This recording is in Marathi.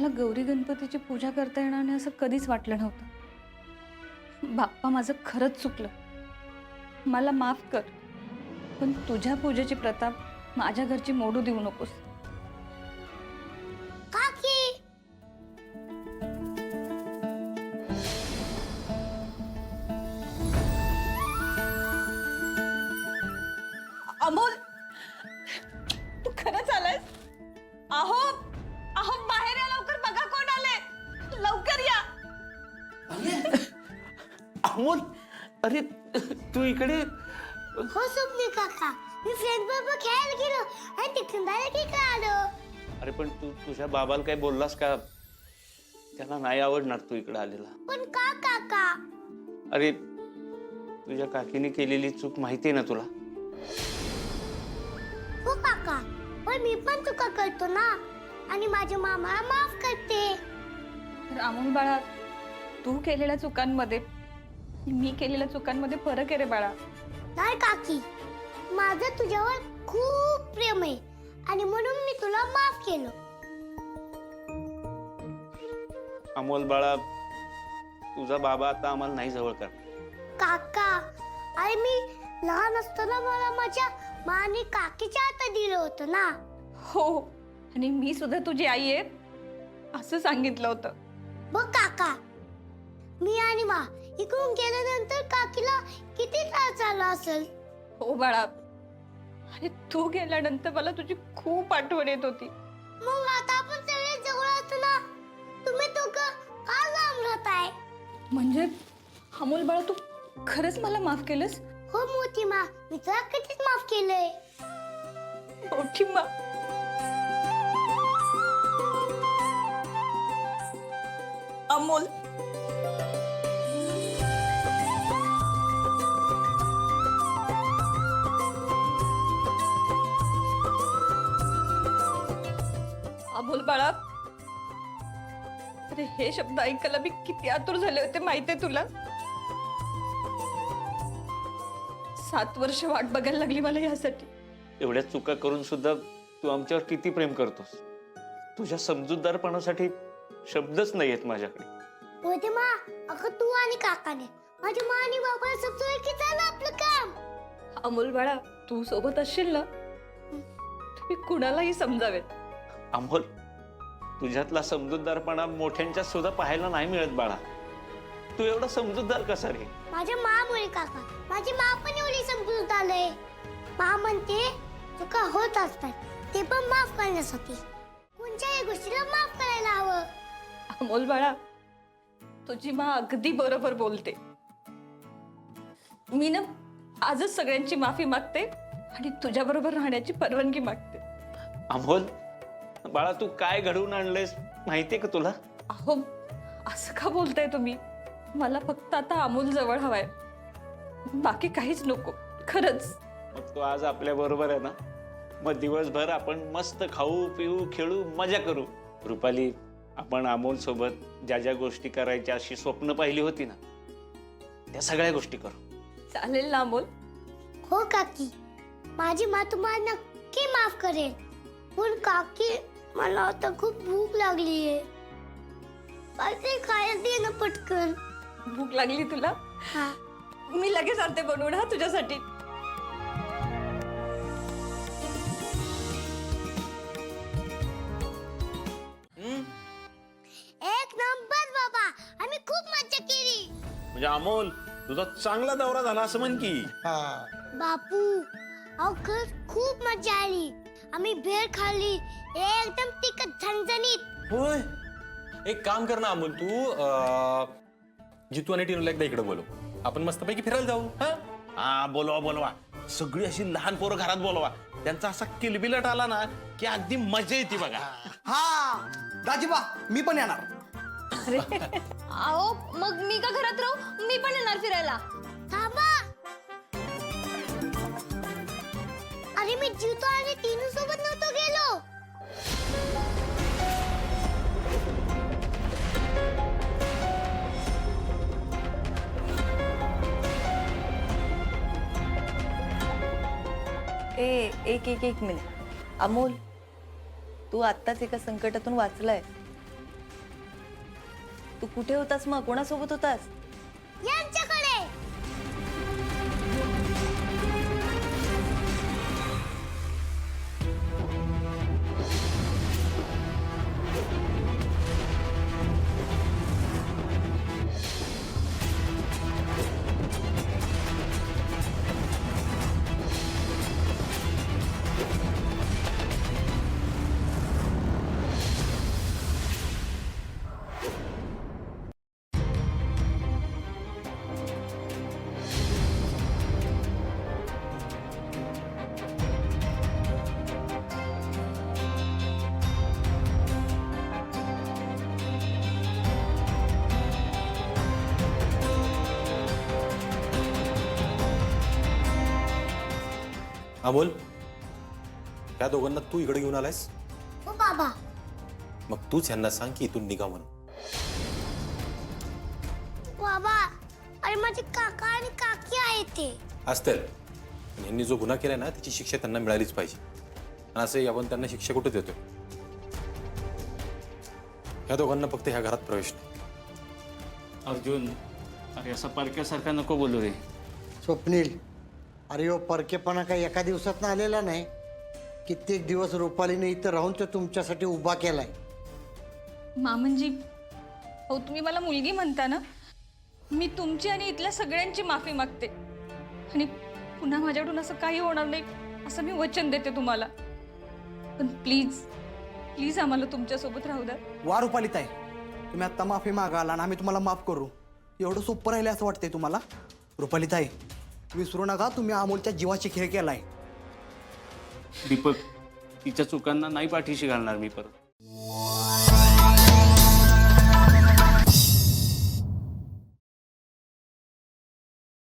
मला गौरी गणपतीची पूजा करता येणार नाही असं कधीच वाटलं नव्हतं. बाप्पा, माझं खरंच चुकलं, मला माफ कर. पण तुझ्या पूजेची प्रथा माझ्या घरची मोडू देऊ नकोस. काकी अमोल, तू खरंच आलायस? अहो अहो, बाहेर या लवकर, बघा कोण आले, लवकर या. अमोल, अरे तू इकडे. हो स्वप्नी काका, मी फ्रेंड बरोबर खेळायला गेलो आणि तिकडून डायरेक्ट इकडे आलो. अरे पण तू तुझ्या बाबाला काय बोललास का? त्यांना नाही आवडणार तू इकडे आलेला. पण का काका? अरे तुझ्या काकीने केलेली चूक माहितीये ना तुला? हो काका, पण मी पण चुका करतो ना आणि माझ्या मामाला माफ करते. तर अमोल बाळा, तू केलेल्या चुकांमध्ये मी केलेल्या चुकांमध्ये फरक आहे रे बाळा. नाही काकी, माझं तुझ्यावर खूप प्रेम आहे आणि म्हणून मी तुला माफ केलं. अमोल बाळा, तुझा बाबा आता आम्हाला नाही जवळ कर. काका, अरे मी लहान असताना मला माझ्या माने काकीच्या हातात दिलं होतं ना. हो, आणि मी सुद्धा तुझी आई आहे असं सांगितलं होतं. बघ काका, मी आणि मा इकडून गेल्यानंतर काकीला किती त्रास झाला असेल. हो बाळा, आणि तू गेल्यानंतर मला तुझी खूप आठवण येत होती. मग आता आपण सगळे जवळ असतो ना, तुम्ही दोघं का लांब राहताय? म्हणजे अमोल बाळा, तू खरंच मला माफ केलंस? हो मोठी मा, मी तुला कधीच माफ केलंय. मोठी मा. अमोल, अमोल बाळा, अरे हे शब्द ऐकायला मी किती आतुर झाले होते माहितीये तुला? 7 वर्ष वाट बघायला लागली मला यासाठी. एवढ्या चुका करून सुद्धा तू आमच्यावर किती प्रेम करतोस. तुझ्या समजूतदारपणासाठी शब्दच नाही आहेत माझ्याकडे. मोठी मा, अगं तू आणि काकाने माझ्या मा आणि बाबाला समजवलं की झालं आपलं काम. अमोल बाळा, तू सोबत असशील ना, तुम्ही कुणालाही समजावेत. अमोल, तुझ्यातला समजूतदारपणा मोठ्यांच्या सुद्धा पाहायला नाही मिळत बाळा. तू एवढा समजूतदार कसा रे? माझ्या मामुळे काका, माझी मा पण एवढी समजूत आलंय. मा म्हणते चुका होत असतात, ते पण माफ करण्यासाठी. कोणत्याही गोष्टीला माफ करायला हवं. अमोल बाळा, तुझी मा अगदी बरोबर बोलते. मी ना आजच सगळ्यांची माफी मागते आणि तुझ्या बरोबर राहण्याची परवानगी मागते. अमोल बाळा, तू काय घडवून आणलंयस माहितीये का तुला? अहो, असं का बोलताय तुम्ही? मला फक्त आता अमोल जवळ हवाय, बाकी काहीच नको, खरंच. मग तो आज आपल्या बरोबर आहे ना? मग दिवसभर आपण मस्त खाऊ पिऊ खेळू मजा करू. रुपाली, आपण अमोल सोबत ज्या ज्या गोष्टी करायच्या अशी स्वप्न पाहिली होती ना, त्या सगळ्या गोष्टी करू. चालेल ना अमोल? हो काकी, माझी मा तुम्हाला नक्की माफ करेल. पण काकी, मला आता खूप भूक लागलीये, काहीतरी खायला दे ना पटकन. भूक लागली तुला? हा, मी लगेच आणते बनवून, हा, तुझ्यासाठी. एक नंबर बाबा, आम्ही खूप मजा केली. म्हणजे अमोल, तुझा चांगला दौरा झाला असं म्हण की. बापू, अहो खरंच खूप मजा आली. आम्ही भेळ खाल्ली, एकदम तिखट झणझणीत. होय, एक काम कर ना अमोल, तू जितू आणि टिनूला एकदा इकडे बोलव, आपण मस्तपैकी फिरायला जाऊ. हा बोलवा बोलवा, सगळी अशी लहान पोरं घरात बोलवा. त्यांचा असा किलबिलाट आला ना की अगदी मजा येते बघा. हा दाजीबा, मी पण येणार. आओ, मग मी का घरात राहू? मी पण येणार फिरायला. थांबा, अरे मी जितू आणि टीनू सोबत नव्हतो गेलो. एक मिनिट. अमोल, तू आत्ताच एका संकटातून वाचलाय. तू कुठे होतास मग? कोणासोबत होतास? यांच्याकडे. अमोल, त्या दोघांना तू इकडे घेऊन आलायस? हो बाबा. मग तूच यांना सांग की इथून निघा म्हणून. बाबा, अरे माझे काका आणि काकी आहेत ते. असतील, पण यांनी जो गुन्हा केलाय ना त्याची शिक्षा त्यांना मिळालीच पाहिजे. आणि असंही आपण त्यांना शिक्षा कुठे देतोय? ह्या दोघांना फक्त ह्या घरात प्रवेश नाही. अर्जुन, अरे असं परक्यासारखा नको बोलू रे. स्वप्नील, अरे हो परकेपणा काही एका दिवसात आलेला नाही. कित्येक दिवस रुपालीने इथं राहून तो तुमच्यासाठी उभा केलाय. मामनजी, हो तुम्ही मला मुलगी म्हणता ना, मी तुमची आणि इथल्या सगळ्यांची माफी मागते आणि पुन्हा माझ्याकडून असं काही होणार नाही असं मी वचन देते तुम्हाला. पण प्लीज प्लीज आम्हाला तुमच्यासोबत राहू द्या. वा रुपालीताई, तुम्ही आत्ता माफी मागाल आणि आम्ही तुम्हाला माफ करू. एवढं सोपं राहिलं असं वाटतंय तुम्हाला? रुपालीताई, विसरू नका तुम्ही अमोलच्या जीवाची खेळ केलाय. दीपक, तिच्या चुकांना नाही पाठीशी घालणार मी परत.